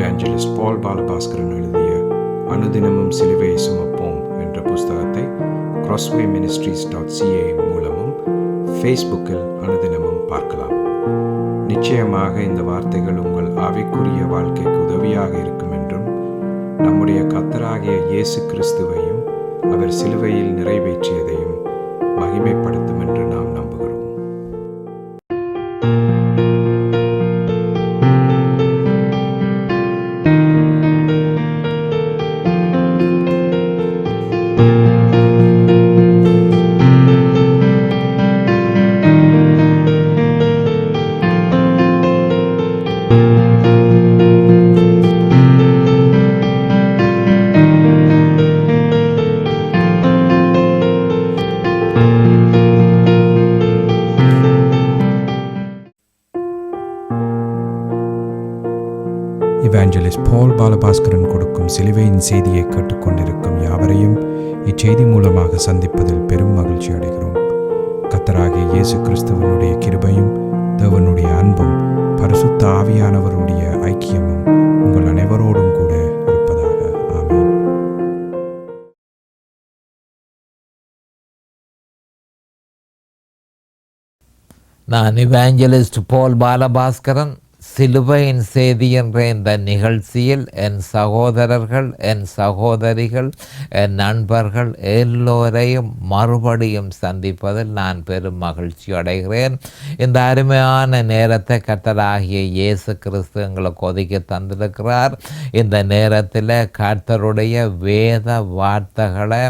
இவாஞ்சலிஸ்ட் பால் பாலபாஸ்கரன் எழுதிய அனுதினமும் சிலுவையை சுமப்போம் என்ற புஸ்தகத்தை crosswayministries.ca மூலமும் ஃபேஸ்புக்கில் அனுதினமும் பார்க்கலாம். நிச்சயமாக இந்த வார்த்தைகள் உங்கள் ஆவிக்குரிய வாழ்க்கைக்கு உதவியாக இருக்கும் என்றும் நம்முடைய கர்த்தராகிய இயேசு கிறிஸ்துவையும் அவர் சிலுவையில் நிறைவேற்றியதையும் மகிமைப்படுத்தும் என்று நாம் நம்புகிறோம். இவாஞ்சலிஸ்ட் பால் பாலபாஸ்கரன் கொடுக்கும் சிலுவையின் செய்தியை கேட்டுக்கொண்டிருக்கும் யாவரையும் இச்செய்தி மூலமாக சந்திப்பதில் பெரும் மகிழ்ச்சி அடைகிறோம். கர்த்தராகிய இயேசு கிறிஸ்துவனுடைய கிருபையும் தேவனுடைய அன்பும் பரிசுத்த ஆவியானவருடைய ஐக்கியமும் உங்கள் அனைவரோடும் கூட இருப்பதாக. ஆமென். நான் இவாஞ்சலிஸ்ட் பால் பாலபாஸ்கரன். சிலுவையின் செய்தி என்ற இந்த நிகழ்ச்சியில் என் சகோதரர்கள், என் சகோதரிகள், என் நண்பர்கள் எல்லோரையும் மறுபடியும் சந்திப்பதில் நான் பெரும் மகிழ்ச்சி அடைகிறேன். இந்த அருமையான நேரத்தை கர்த்தராகிய இயேசு கிறிஸ்து எங்களுக்கு ஒதுக்கி தந்திருக்கிறார். இந்த நேரத்தில் கர்த்தருடைய வேத வார்த்தைகளை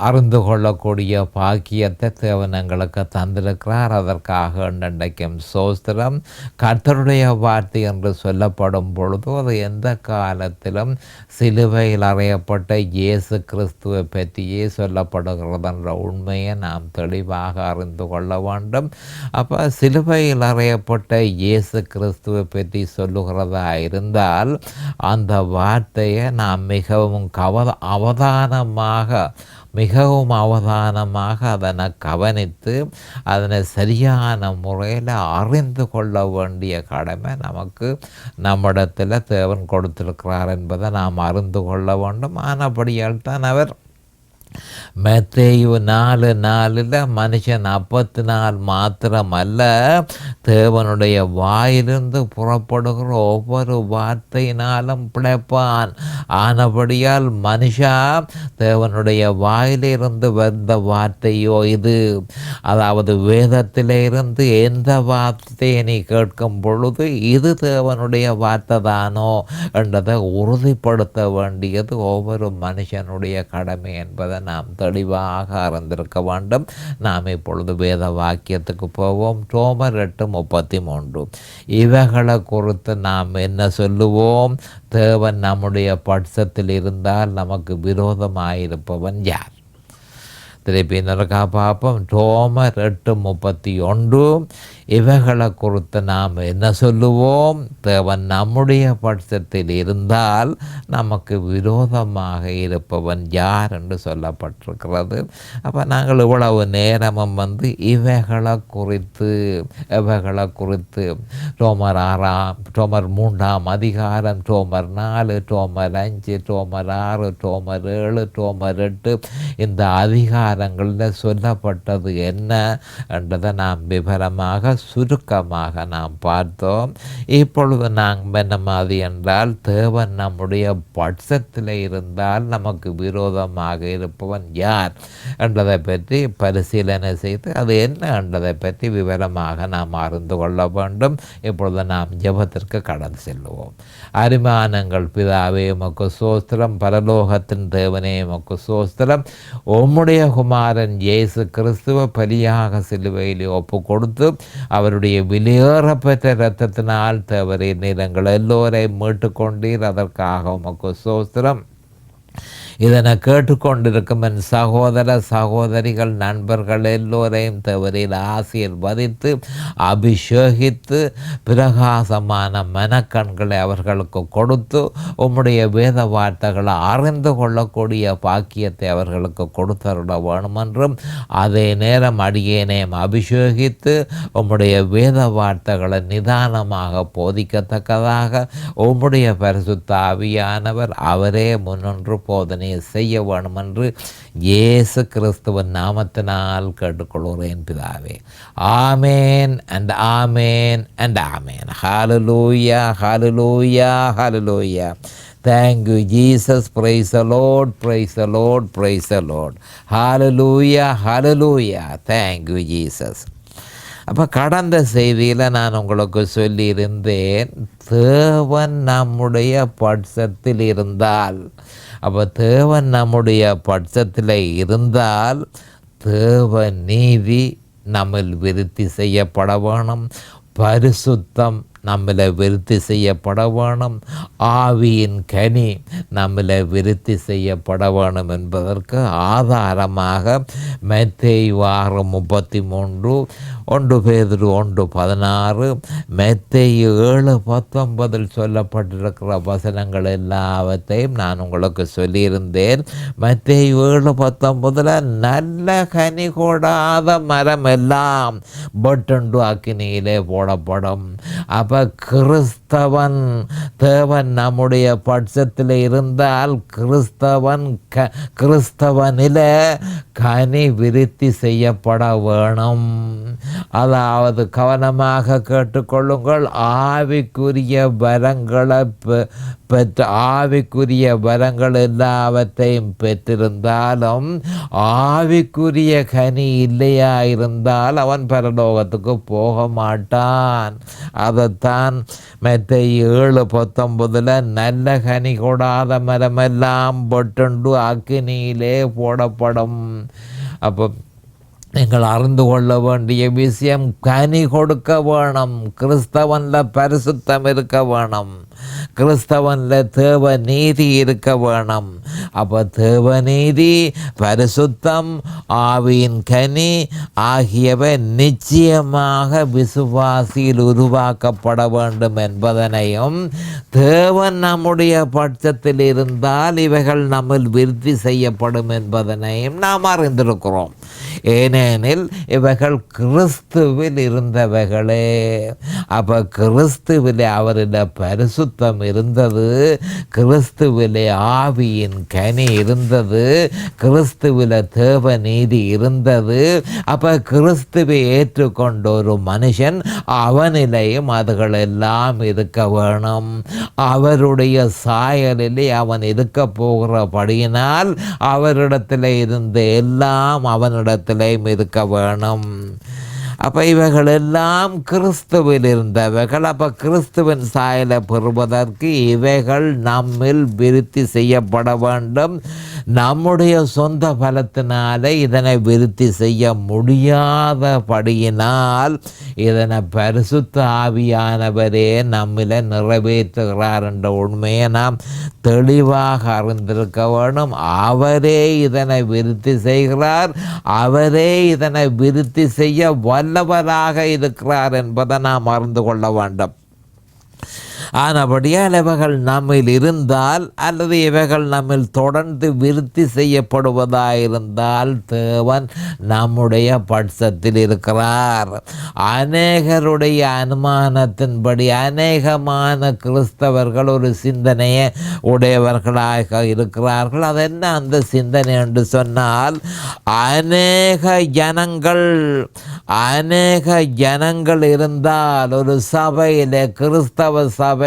அறிந்து கொள்ளக்கூடிய பாக்கியத்தை தேவன் எங்களுக்கு தந்திருக்கிறார். அதற்காக இன்றைக்கும் சோஸ்திரம். கர்த்தருடைய வார்த்தை என்று சொல்லப்படும் பொழுது அது எந்த காலத்திலும் சிலுவையில் அறையப்பட்ட இயேசு கிறிஸ்துவை பற்றியே சொல்லப்படுகிறது என்ற உண்மையை நாம் தெளிவாக அறிந்து கொள்ள வேண்டும். அப்போ சிலுவையில் அறையப்பட்ட இயேசு கிறிஸ்துவை பற்றி சொல்லுகிறதா இருந்தால் அந்த வார்த்தையை நாம் மிகவும் மிகவும் அவதானமாக அதனை கவனித்து அதனை சரியான முறையில் அறிந்து கொள்ள வேண்டிய கடமை நமக்கு நம்மிடத்தில் தேவன் கொடுத்திருக்கிறார் என்பதை நாம் அறிந்து கொள்ள வேண்டும். ஆனபடியால் தான் அவர் மத்தேயு 4:4 மனுஷன் அப்பத்தினால் மாத்திரமல்ல தேவனுடைய வாயிலிருந்து புறப்படுகிற ஒவ்வொரு வார்த்தையினாலும் பிழைப்பான். ஆனபடியால் மனுஷா, தேவனுடைய வாயிலிருந்து வந்த வார்த்தையோ இது, அதாவது வேதத்திலே இருந்து எந்த வார்த்தையை நீ கேட்கும் பொழுது இது தேவனுடைய வார்த்தை தானோ என்றதை உறுதிப்படுத்த வேண்டியது ஒவ்வொரு மனுஷனுடைய கடமை என்பதை நாம் தெளிவாக அறிந்திருக்க வேண்டும். நாம் இப்பொழுது வேத வாக்கியத்துக்கு போவோம். ரோமர் 8:33. இவைகளை குறித்து நாம் என்ன சொல்லுவோம்? தேவன் நம்முடைய பட்சத்தில் இருந்தால் நமக்கு விரோதமாயிருப்பவன் யார்? திருப்பி நரகா பார்ப்போம். ரோமர் 8:31. இவைகளை குறித்து நாம் என்ன சொல்லுவோம்? தேவன் நம்முடைய பட்சத்தில் இருந்தால் நமக்கு விரோதமாக இருப்பவன் யார் என்று சொல்லப்பட்டிருக்கிறது. அப்போ நாங்கள் இவ்வளவு நேரமும் இவைகளை குறித்து ரோமர் 3ஆம் அதிகாரம், ரோமர் 4, ரோமர் 5, ரோமர் 6, ரோமர் 7, ரோமர் 8 இந்த அதிகாரங்களில் சொல்லப்பட்டது என்ன என்றதை நாம் விவரமாக சுருக்கமாக நாம் பார்த்தோம். இப்பொழுது நாங்கள் என்ன மாதிரி என்றால் தேவன் நம்முடைய பட்சத்தில் இருந்தால் நமக்கு விரோதமாக இருப்பவன் யார் என்றதை பற்றி பரிசீலனை செய்து அது என்ன என்றதை பற்றி விவரமாக நாம் அறிந்து கொள்ள வேண்டும். இப்பொழுது நாம் ஜெபத்திற்கு கடந்து செல்லுவோம். அருமையானங்கள் பிதாவே, உமக்கு ஸ்தோத்திரம். பரலோகத்தின் தேவனே, உமக்கு ஸ்தோத்திரம். உம்முடைய குமாரன் இயேசு கிறிஸ்துவ பலியாக சிலுவையில் ஒப்பு கொடுத்து அவருடைய வெளியேறப்பெற்ற இரத்தத்தினால் தவறி நீரங்கள் எல்லோரையும் மீட்டு கொண்டீர். அதற்காக உமக்கு ஸ்தோத்திரம். இதனை கேட்டுக்கொண்டிருக்கும் என் சகோதர சகோதரிகள் நண்பர்கள் எல்லோரையும் தவறில் ஆசீர்வதித்து அபிஷேகித்து பிரகாசமான மனக்கண்களை அவர்களுக்கு கொடுத்து உம்முடைய வேத வார்த்தைகளை அறிந்து கொள்ளக்கூடிய பாக்கியத்தை அவர்களுக்கு கொடுத்தருட வேணுமென்றும் அதே நேரம் அடியேனையும் அபிஷேகித்து உம்முடைய வேத வார்த்தைகளை நிதானமாக போதிக்கத்தக்கதாக உம்முடைய பரிசுத்த ஆவியானவர் அவரே முன்னொன்று போதனை செய்ய வேணும் என்று இயேசு கிறிஸ்துவின் நாமத்தினால் கேட்டுக்கொள்கிறேன் பிதாவே. ஆமேன் and amen and amen. Hallelujah, hallelujah, hallelujah. Thank you, Jesus. Praise the Lord, praise the Lord, praise the Lord. Hallelujah, hallelujah. Thank you, Jesus. அப்போ கடந்த செய்தியில் நான் உங்களுக்கு சொல்லியிருந்தேன், தேவன் நம்முடைய பட்சத்தில் இருந்தால், அப்போ தேவன் நம்முடைய பட்சத்தில் இருந்தால் தேவ நீதி நம்மில் விருத்தி செய்யப்பட வேணும், பரிசுத்தம் நம்மள விருத்தி செய்யப்பட வேணும், ஆவியின் கனி நம்மள விருத்தி செய்யப்பட வேணும் என்பதற்கு ஆதாரமாக மத்தேயு 6:33, 1 பேதுரு 1:16, மத்தேயு 7:19 சொல்லப்பட்டிருக்கிற வசனங்கள் எல்லாவற்றையும் நான் உங்களுக்கு சொல்லியிருந்தேன். மத்தேயு 7:19 நல்ல கனி கொடாத மரம் எல்லாம் பட்டுண்டு அக்கினியிலே போடப்படும். அப்போ கிறிஸ்தவன் தேவன் நம்முடைய பட்சத்தில் இருந்தால் கிறிஸ்தவனில கனி விருத்தி செய்யப்பட வேணும். அதாவது கவனமாக கேட்டுக்கொள்ளுங்கள், ஆவிக்குரிய வரங்களை ஆவிக்குரிய வரங்கள் எல்லாவற்றையும் பெற்றிருந்தாலும் ஆவிக்குரிய கனி இல்லையா இருந்தால் அவன் பரலோகத்துக்கு போக மாட்டான். அதைத்தான் மத்தேயு 7:19 நல்ல கனி கொடாத மரமெல்லாம் பட்டுண்டு அக்கினியிலே போடப்படும். அப்போ நீங்கள் அறிந்து கொள்ள வேண்டிய விஷயம், கனி கொடுக்க வேணும், கிறிஸ்தவனில் பரிசுத்தம் இருக்க வேணும், கிறிஸ்தவனில் தேவ நீதி இருக்க வேணும். அப்போ தேவ நீதி, பரிசுத்தம், ஆவியின் கனி ஆகியவை நிச்சயமாக விசுவாசியில் உருவாக்கப்பட வேண்டும் என்பதனையும், தேவன் நம்முடைய பட்சத்தில் இருந்தால் இவைகள் நம்மில் விருத்தி செய்யப்படும் என்பதனையும் நாம் அறிந்திருக்கிறோம். ஏனெனில் இவைகள் கிறிஸ்துவில் இருந்தவைகளே. அப்போ கிறிஸ்துவிலே அவரிட பரிசுத்தம் இருந்தது, கிறிஸ்துவிலே ஆவியின் கனி இருந்தது, கிறிஸ்துவிலே தேவ நீதி இருந்தது. அப்போ கிறிஸ்துவை ஏற்றுக்கொண்ட ஒரு மனுஷன் அவனிலையும் அதுகள் எல்லாம் இருக்க வேணும். அவருடைய சாயலிலே அவன் இருக்க போகிறபடியினால் அவரிடத்தில் இருந்த எல்லாம் அவனிடத்திலேயும் இருக்க வேணும். அப்போ இவைகள் எல்லாம் கிறிஸ்துவில் இருந்தவைகள். அப்போ கிறிஸ்துவின் சாயலை பெறுவதற்கு இவைகள் நம்மில் விருத்தி செய்யப்பட வேண்டும். நம்முடைய சொந்த பலத்தினாலே இதனை விருத்தி செய்ய முடியாதபடியினால் இதனை பரிசுத்த ஆவியானவரே நம்மில நிறைவேற்றுகிறார் என்ற உண்மையை நாம் தெளிவாக அறிந்திருக்க வேண்டும். அவரே இதனை விருத்தி செய்கிறார், அவரே இதனை விருத்தி செய்ய வல்லவராக இருக்கிறார் என்பதை நாம் அறிந்து கொள்ள வேண்டும். ஆனபடியால் இவைகள் நம்மில் இருந்தால் அல்லது இவைகள் நம்மில் தொடர்ந்து விருத்தி செய்யப்படுவதாயிருந்தால் தேவன் நம்முடைய பட்சத்தில் இருக்கிறார். அநேகருடைய அனுமானத்தின்படி அநேகமான கிறிஸ்தவர்கள் ஒரு சிந்தனையை உடையவர்களாக இருக்கிறார்கள். அது என்ன அந்த சிந்தனை என்று சொன்னால், அநேக ஜனங்கள் இருந்தால் ஒரு சபையிலே, கிறிஸ்தவ சபையிலே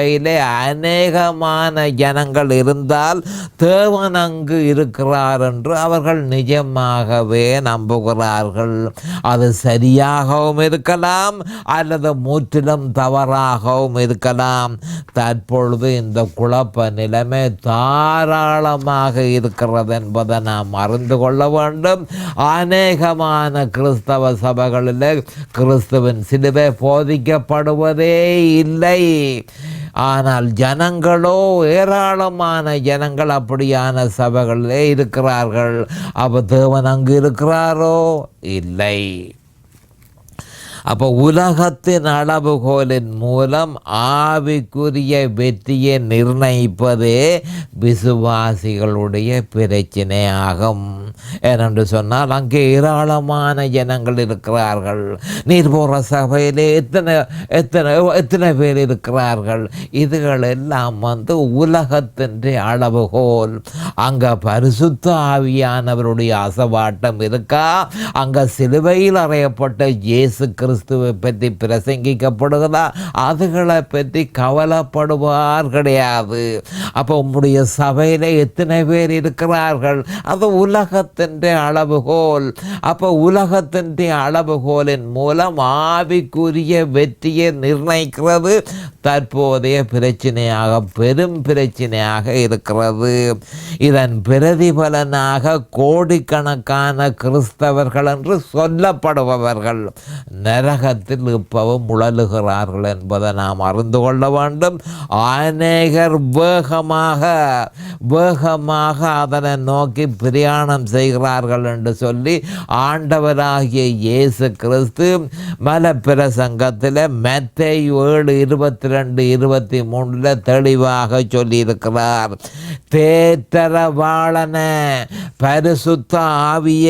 அநேகமான ஜனங்கள் இருந்தால் தேவன் அங்கு இருக்கிறார் என்று அவர்கள் நிஜமாகவே நம்புகிறார்கள். அது சரியாகவும் இருக்கலாம் அல்லது முற்றிலும் தவறாகவும் இருக்கலாம். தற்பொழுது இந்த குழப்ப நிலைமை தாராளமாக இருக்கிறது என்பதை நாம் அறிந்து கொள்ள வேண்டும். அநேகமான கிறிஸ்தவ சபைகள் சபைகளில் கிறிஸ்துவின் சிலுவை போதிக்கப்படுவதே இல்லை. ஆனால் ஜனங்களோ, ஏராளமான ஜனங்கள் அப்படியான சபைகளிலே இருக்கிறார்கள். அப்போ தேவன் அங்கு இருக்கிறாரோ? இல்லை. அப்போ உலகத்தின் அளவுகோலின் மூலம் ஆவிக்குரிய வெற்றியை நிர்ணயிப்பதே விசுவாசிகளுடைய பிரச்சனை ஆகும். ஏனென்று சொன்னால் அங்கே ஏராளமான ஜனங்கள் இருக்கிறார்கள். நீர் போகிற சபையிலே எத்தனை பேர் இருக்கிறார்கள்? இதுகள் எல்லாம் உலகத்தின் அளவுகோல். அங்கே பரிசுத்த ஆவியானவருடைய அசவாட்டம் இருக்கா? அங்கே சிலுவையில் அறையப்பட்ட இயேசு கிறிஸ்துவை பற்றி பிரசங்கிக்கப்படுகிறதா? அதுகளை பற்றி கவலைப்படுவார் கிடையாது. அப்போ உங்களுடைய சபையில் எத்தனை பேர் இருக்கிறார்கள்? அது உலகத்தின் அளவுகோல். அப்போ உலகத்தின் அளவுகோலின் மூலம் ஆவிக்குரிய வெற்றியை நிர்ணயிக்கிறது தற்போதைய பிரச்சனையாக, பெரும் பிரச்சனையாக இருக்கிறது. இதன் பிரதிபலனாக கோடிக்கணக்கான கிறிஸ்தவர்கள் என்று சொல்லப்படுபவர்கள் நரகத்தில் இப்பவும் உழலுகிறார்கள் என்பதை நாம் அறிந்து கொள்ள வேண்டும். அநேகர் வேகமாக அதனை நோக்கி பிரயாணம் செய்கிறார்கள் என்று சொல்லி ஆண்டவராகிய இயேசு கிறிஸ்து மலப்பிரசங்கத்தில் மத்தேயு 7:22-23 தெளிவாக சொல்லியிருக்கிறார். தேற்றரவாளன பரிசுத்த ஆவிய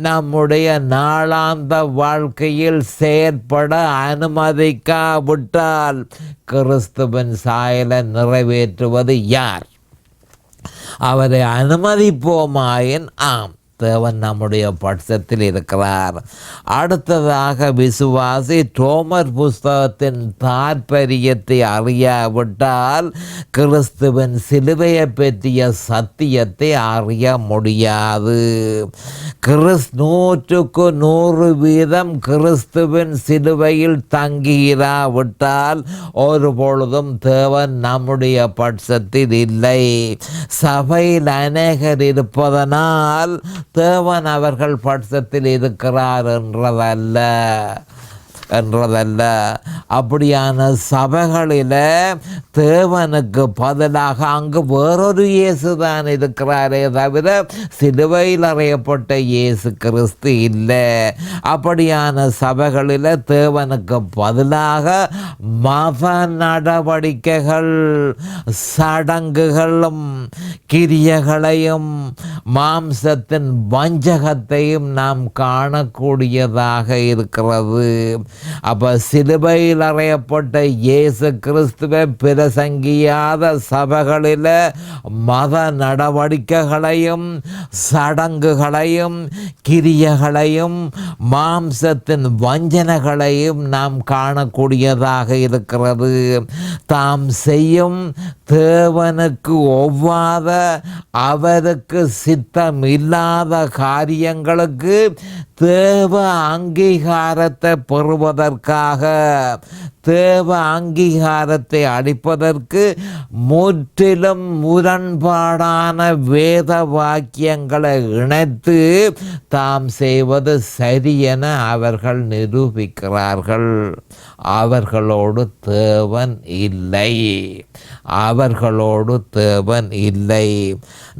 நம்முடைய நாளாந்த வாழ்க்கையில் செயற்பட அனுமதிக்காவிட்டால் கிறிஸ்துவின் சாயலை நிறைவேற்றுவது யார்? அவரை அனுமதிப்போமாயின் ஆம், தேவன் நம்முடைய பட்சத்தில் இருக்கிறார். அடுத்ததாக விசுவாசி ரோமர் புஸ்தகத்தின் தாற்பயத்தை அறியாவிட்டால் கிறிஸ்துவின் சிலுவையை பற்றிய சத்தியத்தை அறிய முடியாது. 100% கிறிஸ்துவின் சிலுவையில் தங்கியிராவிட்டால் ஒரு பொழுதும் தேவன் நம்முடைய பட்சத்தில் இல்லை. சபையில் அநேகர் இருப்பதனால் தேவன் அவர்கள் பட்சத்தில் இருக்கிறார் என்றதல்ல. அப்படியான சபைகளில் தேவனுக்கு பதிலாக அங்கு வேறொரு இயேசு தான் இருக்கிறாரே தவிர சிலுவையில் அறையப்பட்ட இயேசு கிறிஸ்து இல்லை. அப்படியான சபைகளில் தேவனுக்கு பதிலாக மத நடவடிக்கைகள், சடங்குகளும் கிரியைகளையும் மாம்சத்தின் வஞ்சகத்தையும் நாம் காணக்கூடியதாக இருக்கிறது. அப்போ சிலுவையில் அறையப்பட்ட இயேசு கிறிஸ்துவை பிரசங்கியாத சபைகளில் மத நடவடிக்கைகளையும் சடங்குகளையும் கிரியைகளையும் மாம்சத்தின் வஞ்சனைகளையும் நாம் காணக்கூடியதாக இருக்கிறது. தாம் செய்யும் தேவனுக்கு ஒவ்வாத, அவருக்கு சித்தம் இல்லாத காரியங்களுக்கு தேவ அங்கீகாரத்தை பெறுவதற்காக, தேவ அங்கீகாரத்தை அளிப்பதற்கு முற்றிலும் முரண்பாடான வேத வாக்கியங்களை இணைத்து தாம் செய்வது சரியென அவர்கள் நிரூபிக்கிறார்கள். அவர்களோடு தேவன் இல்லை.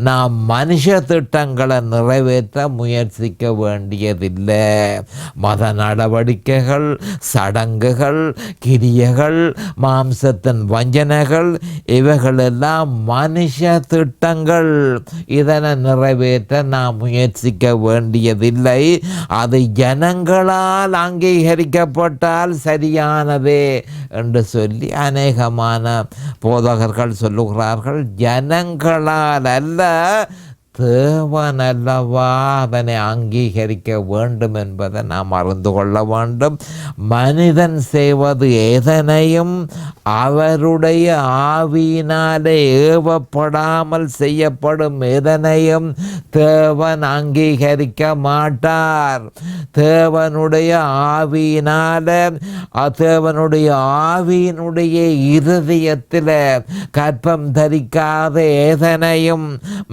நாம் மனுஷ திட்டங்களை நிறைவேற்ற முயற்சிக்க வேண்டியதில்லை. மத நடவடிக்கைகள், சடங்குகள், கிரியைகள், மாம்சத்தின் வஞ்சனைகள் இவைகளெல்லாம் மனுஷ திட்டங்கள். இதனை நிறைவேற்ற நாம் முயற்சிக்க வேண்டியதில்லை. அது ஜனங்களால் அங்கீகரிக்கப்பட்டால் சரியானதே என்று சொல்லி அநேகமான போதகர்கள் சொல்லுகிறார்கள். ஜனங்களால் அல்ல, தேவன் அல்லவா அதனை அங்கீகரிக்க வேண்டும் என்பதை நாம் அறிந்து கொள்ள வேண்டும். மனிதன் செய்வது எதனையும் அவருடைய ஆவியினாலே ஏவப்படாமல் செய்யப்படும் எதனையும் தேவன் அங்கீகரிக்க மாட்டார். தேவனுடைய ஆவியினுடைய இருதயத்தில் கற்பம் தரிக்காத எதனையும்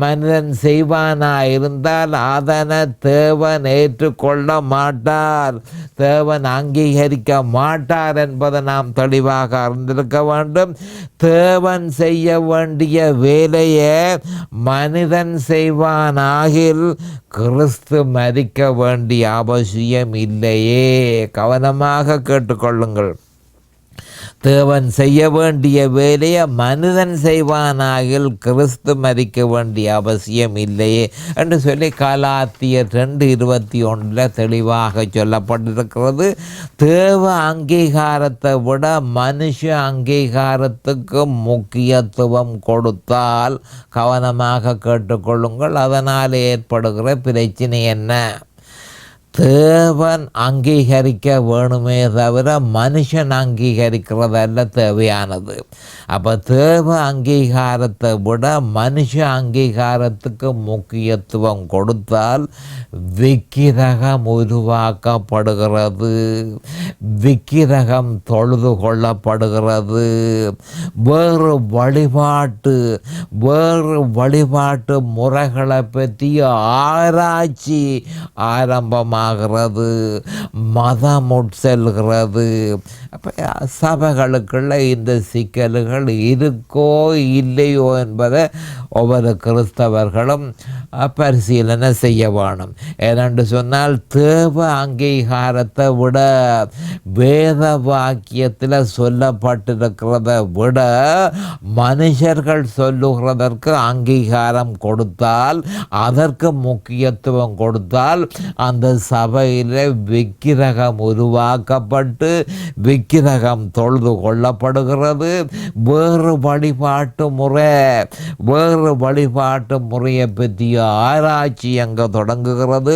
மனிதன் செய்து செய்வானாயிருந்தால் அதனை தேவன் ஏற்றுக்கொள்ள மாட்டார், தேவன் அங்கீகரிக்க மாட்டார் என்பதை நாம் தெளிவாக அறிந்திருக்க வேண்டும். தேவன் செய்ய வேண்டிய வேலையை மனிதன் செய்வானாகில் கிறிஸ்து மரிக்க வேண்டிய அவசியம் இல்லையே. கவனமாக கேட்டுக்கொள்ளுங்கள். தேவன் செய்ய வேண்டிய வேலையை மனிதன் செய்வானாகில் கிறிஸ்து மரிக்க வேண்டிய அவசியம் இல்லையே என்று சொல்லி கலாத்தியர் 2:21 தெளிவாக சொல்லப்பட்டிருக்கிறது. தேவ அங்கீகாரத்தை விட மனுஷ அங்கீகாரத்துக்கு முக்கியத்துவம் கொடுத்தால், கவனமாக கேட்டுக்கொள்ளுங்கள், அதனால் ஏற்படுகிற பிரச்சனை என்ன? தேவன் அங்கீகரிக்க வேணுமே தவிர மனுஷன் அங்கீகரிக்கிறதல்ல தேவையானது. அப்போ தேவ அங்கீகாரத்தை விட மனுஷ அங்கீகாரத்துக்கு முக்கியத்துவம் கொடுத்தால் விக்கிரகம் உருவாக்கப்படுகிறது, விக்கிரகம் தொழுது கொள்ளப்படுகிறது, வேறு வழிபாட்டு முறைகளை பற்றி ஆராய்ச்சி ஆரம்பமாக மதம் உட்செல்கிறது. அப்போ சபைகளுக்குள்ள இந்த சிக்கல்கள் இருக்கோ இல்லையோ என்பதை ஒவ்வொரு கிறிஸ்தவர்களும் பரிசீலனை செய்ய வேணும். ஏனென்று சொன்னால் தேவ அங்கீகாரத்தை விட வேத வாக்கியத்தில் சொல்லப்பட்டிருக்கிறத விட மனுஷர்கள் சொல்லுகிறதற்கு அங்கீகாரம் கொடுத்தால், அதற்கு முக்கியத்துவம் கொடுத்தால், அந்த சபையில் விக்கிரகம் உருவாக்கப்பட்டு விக்கிரகம் தொழுது கொள்ளப்படுகிறது. வேறு வழிபாட்டு முறையை பற்றிய ஆராய்ச்சி அங்கே தொடங்குகிறது.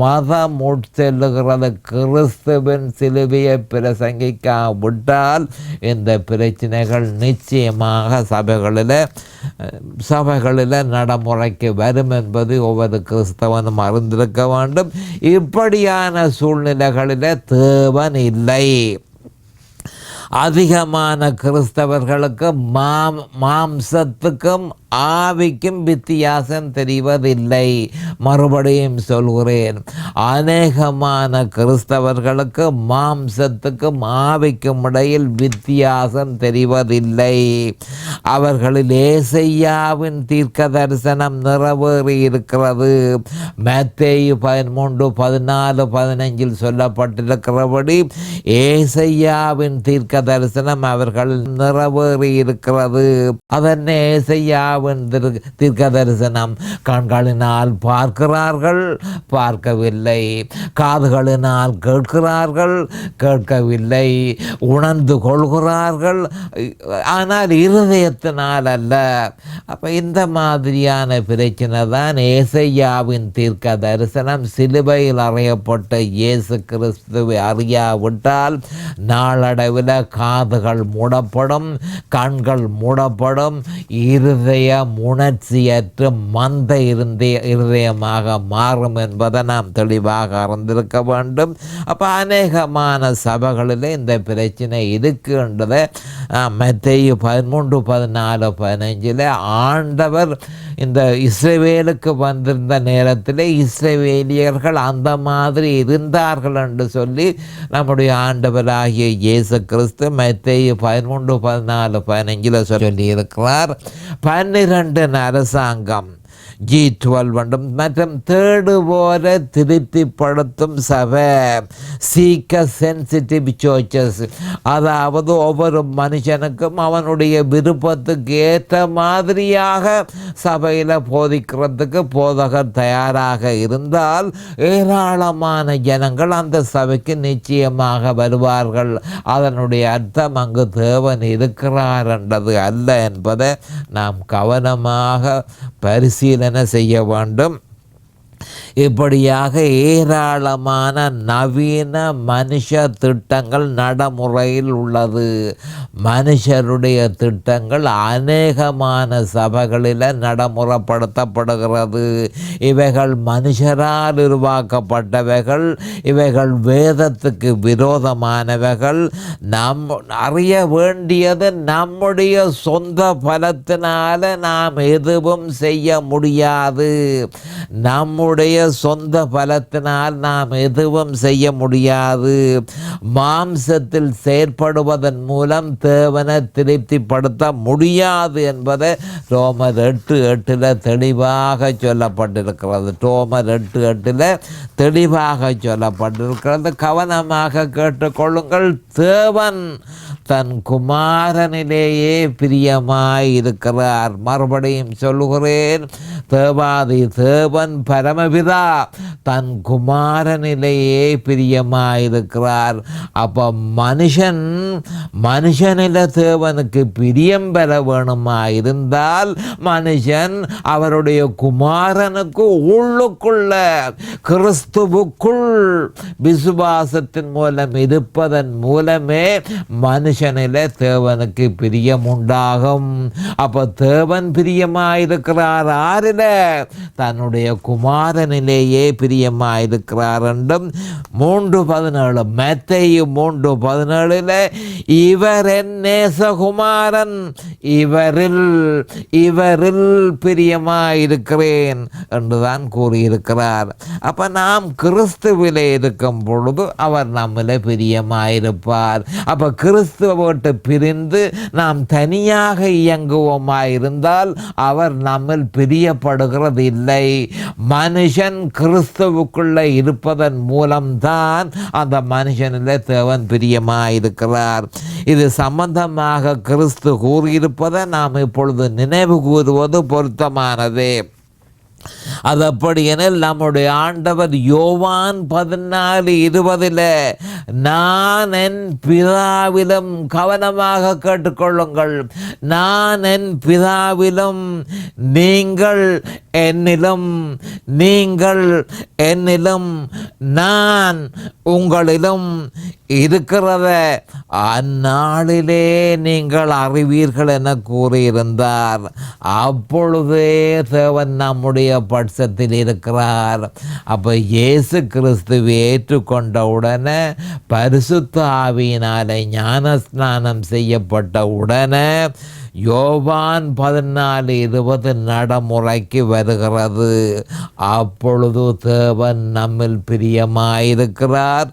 மதம் உட்செல்லுகிறது. கிறிஸ்துவின் சிலுவையை பிரசங்கிக்காவிட்டால் இந்த பிரச்சனைகள் நிச்சயமாக சபைகளில் நடைமுறைக்கு வரும் என்பது ஒவ்வொரு கிறிஸ்தவனும் அறிந்திருக்க வேண்டும். இப்படியான சூழ்நிலைகளில் தேவன் இல்லை. அதிகமான கிறிஸ்தவர்களுக்கு மாம்சத்துக்கும் ஆவிக்கும் வித்தியாசம் தெரிவதில்லை. மறுபடியும் சொல்கிறேன், அநேகமான கிறிஸ்தவர்களுக்கு மாம்சத்துக்கும் ஆவிக்கும் இடையில் வித்தியாசம் தெரிவதில்லை. அவர்களில் ஏசையாவின் தீர்க்க தரிசனம் நிறைவேறி இருக்கிறது. மத்தேயு 13:14-15 சொல்லப்பட்டிருக்கிறபடி ஏசையாவின் தீர்க்க தரிசனம் அவர்களில் நிறைவேறி இருக்கிறது. அதனை ஏசையாவின் தீர்க்க தரிசனம் கண்களினால் பார்க்கிறார்கள், பார்க்கவில்லை, காதுகளினால் கேட்கிறார்கள், கேட்கவில்லை, உணர்ந்து கொள்கிறார்கள், ஆனால் இருதயத்தினால் அல்ல. அப்போ இந்த மாதிரியான பிரச்சனை தான் ஏசையாவின் தீர்க்க தரிசனம். சிலுவையில் அறையப்பட்ட இயேசு கிறிஸ்துவை அறியாவிட்டால் நாளடைவில் காதுகள் மூடப்படும், கண்கள் மூடப்படும், இருதய உணர்ச்சியற்று மந்த இருதயமாக மாறும் என்பதை நாம் தெளிவாக அறிந்திருக்க வேண்டும். அப்போ அநேகமான சபைகளில் இந்த பிரச்சனை இருக்குன்றதை மத்தேயு 13:14-15 ஆண்டவர் இந்த இஸ்ரவேலுக்கு வந்திருந்த நேரத்தில் இஸ்ரவேலியர்கள் அந்த மாதிரி இருந்தார்கள் என்று சொல்லி நம்முடைய ஆண்டவராகிய இயேசு கிறிஸ்து மத்தேயு 13:14-15 சொல்லியிருக்கிறார். 12 அரசாங்கம் G12 மற்றும் தேடுவோர திருப்திப்படுத்தும் சபை, சீக்க சென்சிட்டிவ் சர்ச்சஸ், அதாவது ஒவ்வொரு மனுஷனுக்கும் அவனுடைய விருப்பத்துக்கு ஏற்ற மாதிரியாக சபையில் போதிக்கிறதுக்கு போதகர் தயாராக இருந்தால் ஏராளமான ஜனங்கள் அந்த சபைக்கு நிச்சயமாக வருவார்கள். அதனுடைய அர்த்தம் அங்கு தேவன் இருக்கிறார் என்றது அல்ல என்பதை நாம் கவனமாக பரிசீலனை செய்ய வேண்டும். இப்படியாக ஏராளமான நவீன மனுஷ திட்டங்கள் நடைமுறையில் உள்ளது. மனுஷருடைய திட்டங்கள் அநேகமான சபைகளில் நடைமுறைப்படுத்தப்படுகிறது. இவைகள் மனுஷரால் உருவாக்கப்பட்டவைகள். இவைகள் வேதத்துக்கு விரோதமானவைகள். நாம் அறிய வேண்டியது, நம்முடைய சொந்த பலத்தினால நாம் எதுவும் செய்ய முடியாது. நம்முடைய சொந்த பலத்தினால் நாம் எதுவும் செய்ய முடியாது. மாம்சத்தில் செயற்படுவதன் மூலம் தேவனை திருப்திப்படுத்த முடியாது என்பதை ரோமர் 8:8 தெளிவாக சொல்லப்பட்டிருக்கிறது. ரோமர் 8:8 தெளிவாக சொல்லப்பட்டிருக்கிறது. கவனமாக கேட்டுக்கொள்ளுங்கள். தேவன் தன் குமாரனிலேயே பிரியமாய் இருக்கிறார். மறுபடியும் சொல்லுகிறேன், தேவாதி தேவன் பரமபிதா தன் குமாரனிலேயே பிரியமாயிருக்கிறார். அப்போ மனுஷனில தேவனுக்கு பிரியம் பெற வேணுமாயிருந்தால் மனுஷன் அவருடைய குமாரனுக்கு உள்ளுக்குள்ள கிறிஸ்துவுக்குள் விசுவாசத்தின் மூலம் இருப்பதன் மூலமே மனுஷனில தேவனுக்கு பிரியம் உண்டாகும். அப்போ தேவன் பிரியமாயிருக்கிறார் ஆறில? தன்னுடைய குமாரனிலேயே பிரியமாயிருக்கிறார் என்றும் 3:17 மத்தேயு 3:17 இவர் என் நேசகுமாரன், இவரில் பிரியமாயிருக்கிறேன் என்றுதான் கூறியிருக்கிறார். அப்ப நாம் கிறிஸ்துவிலே இருக்கும் பொழுது அவர் நம்மிலே பிரியமாயிருப்பார். அப்ப கிறிஸ்துவை விட்டு பிரிந்து நாம் தனியாக இயங்குவோமாயிருந்தால் அவர் நம்மில் பிரியப்படுகிறது இல்லை. மனுஷன் கிறிஸ்துவுக்குள்ள இருப்பதன் மூலம்தான் அந்த மனுஷனிலே தேவன் பிரியமாயிருக்கிறார். இது சம்பந்தமாக கிறிஸ்து கூறியிருப்பதை நாம் இப்பொழுது நினைவு கூறுவது பொருத்தமானதே. அது அப்படி எனில் நம்முடைய ஆண்டவர் யோவான் 14:20 நான் என் பிதாவிலும், கவனமாக கேட்டுக்கொள்ளுங்கள், நான் என் பிதாவிலும் நீங்கள் என்னிலும் நான் உங்களிலும் இருக்கிறத அந்நாளிலே நீங்கள் அறிவீர்கள் என கூறியிருந்தார். அப்பொழுதே தேவன் நம்முடைய பட்சத்தில் இருக்கிறார். அப்போ இயேசு கிறிஸ்துவை ஏற்றுக்கொண்ட உடனே, பரிசுத்த ஆவியினாலே ஞானஸ்நானம் செய்யப்பட்ட உடனே யோவான் 14:20 நடைமுறைக்கு வருகிறது. அப்பொழுது தேவன் நம்மில் பிரியமாயிருக்கிறார்.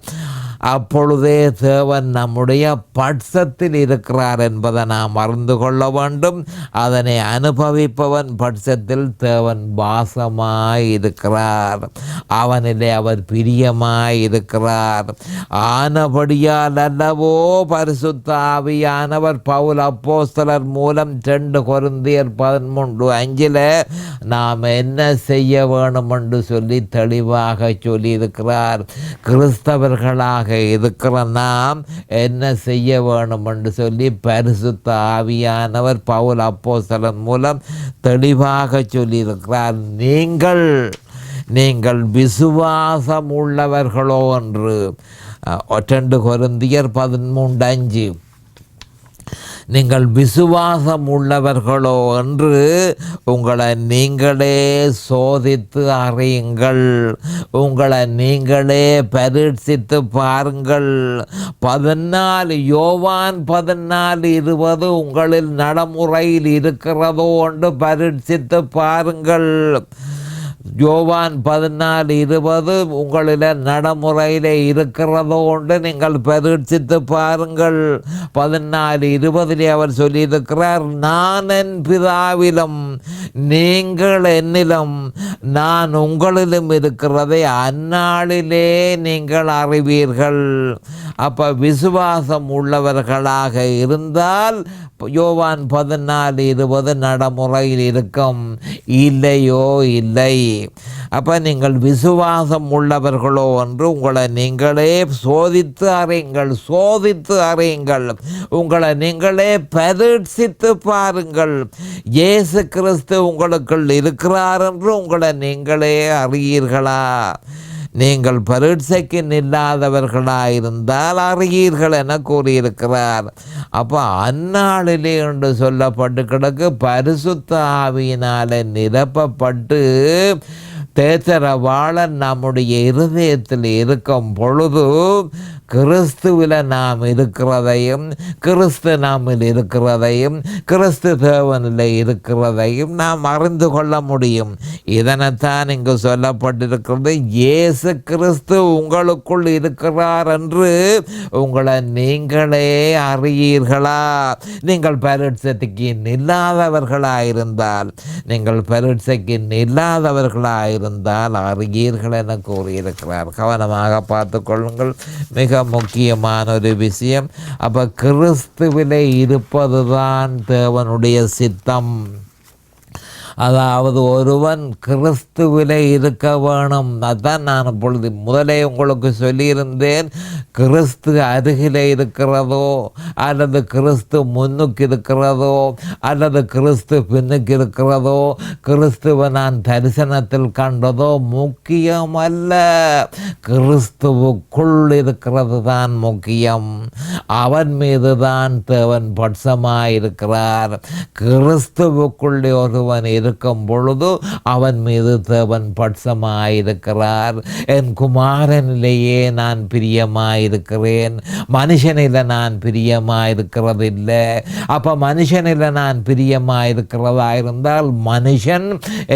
அப்பொழுதே தேவன் நம்முடைய பட்சத்தில் இருக்கிறார் என்பதை நாம் அறிந்து கொள்ள வேண்டும். அதனை அனுபவிப்பவன் பட்சத்தில் தேவன் வாசமாயிருக்கிறார். அவனிலே அவர் பிரியமாயிருக்கிறார். ஆனபடியால் அல்லவோ பரிசுத்த ஆவியானவர் பவுல் அப்போஸ்தலர் மூலம் 2 கொரிந்தியர் 13:5 நாம் என்ன செய்ய வேணும் என்று சொல்லி தெளிவாக சொல்லியிருக்கிறார். கிறிஸ்தவர்களாக இருக்கிற நாம் என்ன செய்ய வேணும் என்று சொல்லி பரிசுத்த ஆவியானவர் பவுல் அப்போஸ்தலன் மூலம் தெளிவாக சொல்லியிருக்கிறார். நீங்கள் விசுவாசம் உள்ளவர்களோ என்று 2 கொரிந்தியர் 13:5 நீங்கள் விசுவாசம் உள்ளவர்களோ என்று உங்களை நீங்களே சோதித்து அறியுங்கள், உங்களை நீங்களே பரீட்சித்து பாருங்கள். யோவான் 14:20 உங்களில் நடைமுறையில் இருக்கிறதோ என்று பரீட்சித்து பாருங்கள். யோவான் 14:20 உங்களில் நடைமுறையில் இருக்கிறதோ என்று நீங்கள் பரீட்சித்து பாருங்கள். 14:20 அவர் சொல்லியிருக்கிறார், நான் என் பிதாவிலும் நீங்கள் என்னிலும் நான் உங்களிலும் இருக்கிறதை அந்நாளிலே நீங்கள் அறிவீர்கள். அப்போ விசுவாசம் உள்ளவர்களாக இருந்தால் யோவான் 14:20 நடைமுறையில் இருக்கும். இல்லையோ இல்லை. அப்போ நீங்கள் விசுவாசம் உள்ளவர்களோ என்று உங்களை நீங்களே சோதித்து அறியுங்கள், உங்களை நீங்களே பரீட்சித்து பாருங்கள். இயேசு கிறிஸ்து உங்களுக்குள் இருக்கிறார் என்று உங்களை நீங்களே அறியீர்களா? நீங்கள் பரீட்சைக்கு நில்லாதவர்களாயிருந்தால் அறியீர்கள் என கூறியிருக்கிறார். அப்போ அந்நாளிலே என்று சொல்லப்பட்டு கிடக்கு, பரிசுத்த ஆவியினாலே நிரப்பப்பட்டு தேற்றரவாளன் நம்முடைய இருதயத்தில் இருக்கும் பொழுது கிறிஸ்துவில் நாம் இருக்கிறதையும், கிறிஸ்து நம்மில் இருக்கிறதையும், கிறிஸ்து தேவனில் இருக்கிறதையும் நாம் அறிந்து கொள்ள முடியும். இதனைத்தான் இங்கு சொல்லப்பட்டிருக்கிறது, இயேசு கிறிஸ்து உங்களுக்குள் இருக்கிறார் என்று உங்களை நீங்களே அறியீர்களா? நீங்கள் பரீட்சைக்கு நில்லாதவர்களாயிருந்தால் அறியீர்கள் என கூறியிருக்கிறார். கவனமாக பார்த்து கொள்ளுங்கள். மிக முக்கியமான ஒரு விஷயம். அப்போ கிறிஸ்துவிலே இருப்பதுதான் தேவனுடைய சித்தம். அதாவது ஒருவன் கிறிஸ்துவிலே இருக்க வேணும். அதான் நான் இப்பொழுது முதலே உங்களுக்கு சொல்லியிருந்தேன். கிறிஸ்து அருகிலே இருக்கிறதோ அல்லது கிறிஸ்து முன்னுக்கு இருக்கிறதோ அல்லது கிறிஸ்து பின்னுக்கு இருக்கிறதோ, கிறிஸ்துவை நான் தரிசனத்தில் கண்டதோ முக்கியமல்ல. கிறிஸ்துவுக்குள் இருக்கிறது தான் முக்கியம். அவன் மீது தான் தேவன் பட்சமாயிருக்கிறார். கிறிஸ்துவுக்குள்ளே ஒருவன் இருக்கும் பொழுது அவன் மீது தேவன் பட்சமாயிருக்கிறார். என் குமாரனிலேயே நான் பிரியமாயிருக்கிறேன், மனுஷனில் நான் பிரியமாயிருக்கிறது இல்லை. அப்போ மனுஷனில் நான் பிரியமாயிருக்கிறதா இருந்தால் மனுஷன்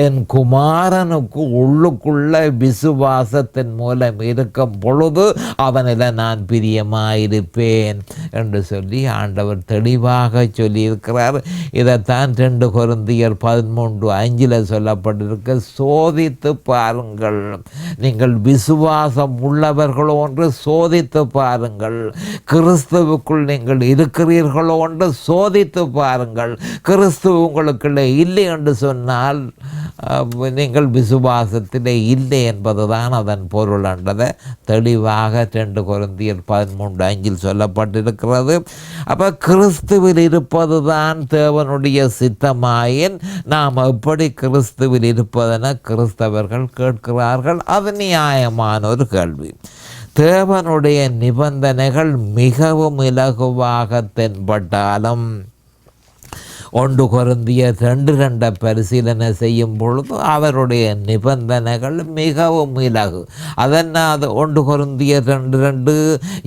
என் குமாரனுக்கு உள்ளுக்குள்ள விசுவாசத்தின் மூலம் இருக்கும் பொழுது அவனில் நான் பிரியமாயிருப்பேன் என்று சொல்லி ஆண்டவர் தெளிவாக சொல்லியிருக்கிறார். இதைத்தான் 2 கொரிந்தியர் 13:5 சொல்லப்பட்டிருக்க, சோதித்து பாருங்கள். நீங்கள் விசுவாசம் உள்ளவர்களோ என்று சோதித்து பாருங்கள். கிறிஸ்துவுக்குள் நீங்கள் இருக்கிறீர்களோ என்று சோதித்து பாருங்கள். கிறிஸ்து உங்களுக்குள்ளே இல்லை என்று சொன்னால் நீங்கள் விசுவாசத்திலே இல்லை என்பதுதான் அதன் பொருள் என்றதை தெளிவாக 2 கொரிந்தியர் 13:5 சொல்லப்பட்டிருக்கிறது. அப்போ கிறிஸ்துவில் இருப்பது தான் தேவனுடைய சித்தமாயின் நாம் எப்படி கிறிஸ்துவில் இருப்பதென கிறிஸ்தவர்கள் கேட்கிறார்கள். அது நியாயமான ஒரு கேள்வி. தேவனுடைய நிபந்தனைகள் மிகவும் இலகுவாக தென்பட்டாலும் 1 கொரிந்தியர் 2:2 பரிசீலனை செய்யும் பொழுது அவருடைய நிபந்தனைகள் மிகவும் இலகு. அதனால் 1 கொரிந்தியர் 2:2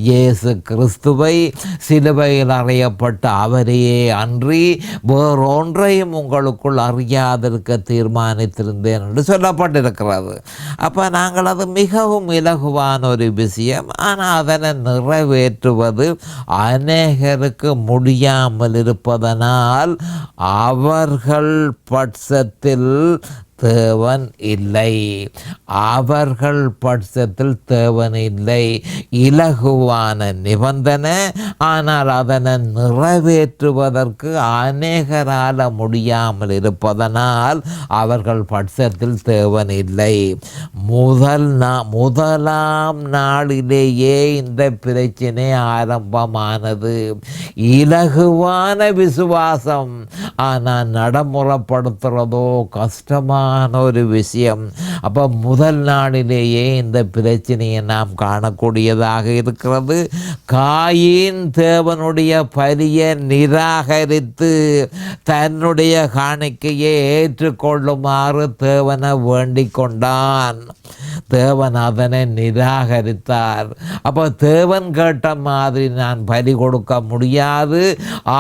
இயேசு கிறிஸ்துவை சிலுவையில் அறையப்பட்ட அவரையே அன்றி வேறொன்றையும் உங்களுக்குள் அறியாதிருக்க தீர்மானித்திருந்தேன் என்று சொல்லப்பட்டிருக்கிறது. அப்போ நாங்கள் அது மிகவும் இலகுவான ஒரு விஷயம். ஆனால் அதனை நிறைவேற்றுவது அநேகருக்கு முடியாமல் இருப்பதனால் அவர்கள் பட்சத்தில் தேவன் இல்லை. அவர்கள் பட்சத்தில் தேவன் இல்லை. இலகுவான நிபந்தனை, ஆனால் அதனை நிறைவேற்றுவதற்கு அநேகரால முடியாமல் இருப்பதனால் அவர்கள் பட்சத்தில் தேவன் இல்லை. முதலாம் நாளிலேயே இந்த பிரச்சனை ஆரம்பமானது. இலகுவான விசுவாசம், ஆனால் நடைமுறைப்படுத்துறதோ கஷ்டமான ஒரு விஷயம். அப்போ முதல் நாளிலேயே இந்த பிரச்சனையை நாம் காணக்கூடியதாக இருக்கிறது. காயின் தேவனுடைய பலியை நிராகரித்து தன்னுடைய காணிக்கையை ஏற்றுக்கொள்ளுமாறு தேவனை வேண்டிக் கொண்டான். தேவன் அதனை நிராகரித்தார். அப்போ தேவன் கேட்ட மாதிரி நான் பலி கொடுக்க முடியாது,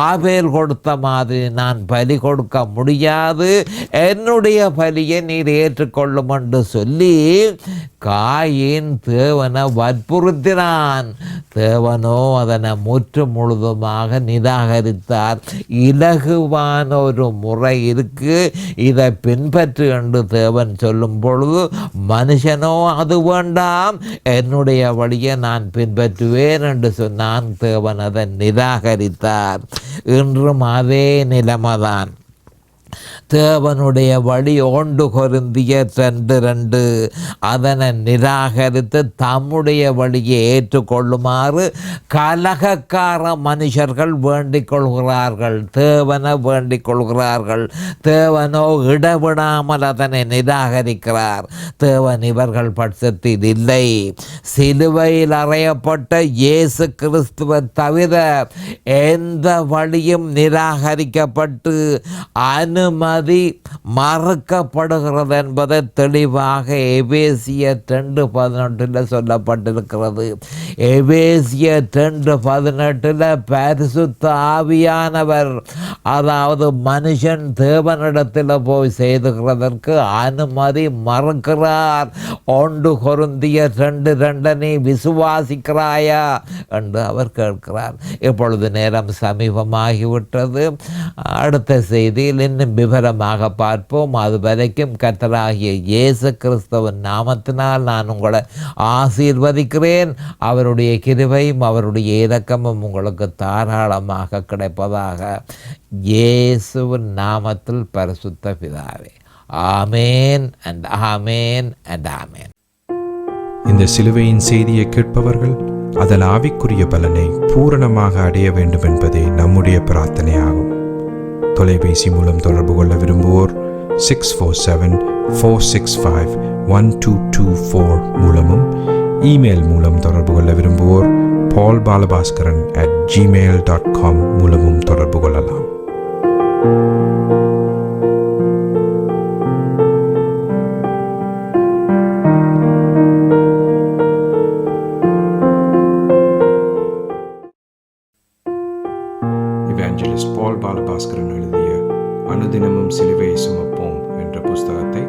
ஆபேல் கொடுத்த மாதிரி நான் பலி கொடுக்க முடியாது, என்னுடைய பலியை நீர் ஏற்றுக்கொள்ளும் என்று சொல்லி காயின் தேவனை வற்புறுத்தினான். தேவனோ அதனை முற்று முழுதுமாக நிராகரித்தார். இலகுவான ஒரு முறை இருக்கு, இதை பின்பற்று என்று தேவன் சொல்லும் பொழுது மனுஷனோ அது வேண்டாம், என்னுடைய வழியை நான் பின்பற்றுவேன் என்று சொன்னான். தேவன் அதை நிராகரித்தார். இன்றும் அதே நிலைமைதான். தேவனுடைய வழி 1 கொரிந்தியர் 2:2 அதனை நிராகரித்து தம்முடைய வழியை ஏற்றுக்கொள்ளுமாறு கலகக்கார மனுஷர்கள் வேண்டிக் கொள்கிறார்கள். தேவனை வேண்டிக் கொள்கிறார்கள். தேவனோ இடவிடாமல் அதனை நிராகரிக்கிறார். தேவன் இவர்கள் பட்சத்தில் இல்லை. சிலுவையில் அறையப்பட்ட இயேசு கிறிஸ்துவை தவிர எந்த வழியும் நிராகரிக்கப்பட்டு அனுமதி மறுக்கப்படுகிறது என்பதை தெளிவாக எபேசியர் 2:18 சொல்லப்பட்டிருக்கிறது. எபேசியர் 2:18 பரிசுத்த ஆவியானவர், அதாவது மனுஷன் தேவனிடத்தில் போய் செய்துகிறதற்கு அனுமதி மறுக்கிறார். 1 கொரிந்தியர் 2:2 நீ விசுவாசிக்கிறாயா என்று அவர் கேட்கிறார். இப்பொழுது நேரம் சமீபமாகிவிட்டது. அடுத்த செய்தியில் இன்னும் விவரமாக பார்ப்போம். அது வரைக்கும் கர்த்தராகிய இயேசு கிறிஸ்துவின் நாமத்தினால் நான் உங்களை ஆசீர்வதிக்கிறேன். அவருடைய கிருபையும் அவருடைய இரக்கமும் உங்களுக்கு தாராளமாக கிடைப்பதாக இயேசுவின் நாமத்தில் பரிசுத்த பிதாவே. ஆமேன் அண்ட் ஆமேன் அண்ட் ஆமேன். இந்த சிலுவையின் செய்தியை கேட்பவர்கள் அதன் ஆவிக்குரிய பலனை பூரணமாக அடைய வேண்டும் என்பதே நம்முடைய பிரார்த்தனையாகும். தொலைபேசி மூலம் தொடர்பு கொள்ள விரும்புவோர் 647-465-1224 மூலமும், இமெயில் மூலம் தொடர்பு கொள்ள விரும்புவோர் paulbalabaskaran@gmail.com மூலமும் தொடர்பு கொள்ளலாம். இவாஞ்சலிஸ்ட் பால் பாலபாஸ்கரன் எழுதிய அனுதினமும் சிலுவையை சுமப்போம் என்ற புஸ்தகத்தை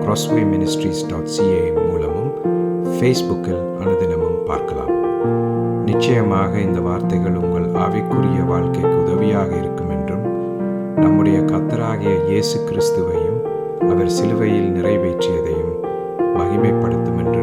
crosswayministries.ca மூலமும் ஃபேஸ்புக்கில் அனுதினமும் பார்க்கலாம். நிச்சயமாக இந்த வார்த்தைகள் உங்கள் ஆவிக்குரிய வாழ்க்கைக்கு உதவியாக இருக்கும் என்றும், நம்முடைய கர்த்தராகிய இயேசு கிறிஸ்துவையும் அவர் சிலுவையில் நிறைவேற்றியதையும் மகிமைப்படுத்தும் என்று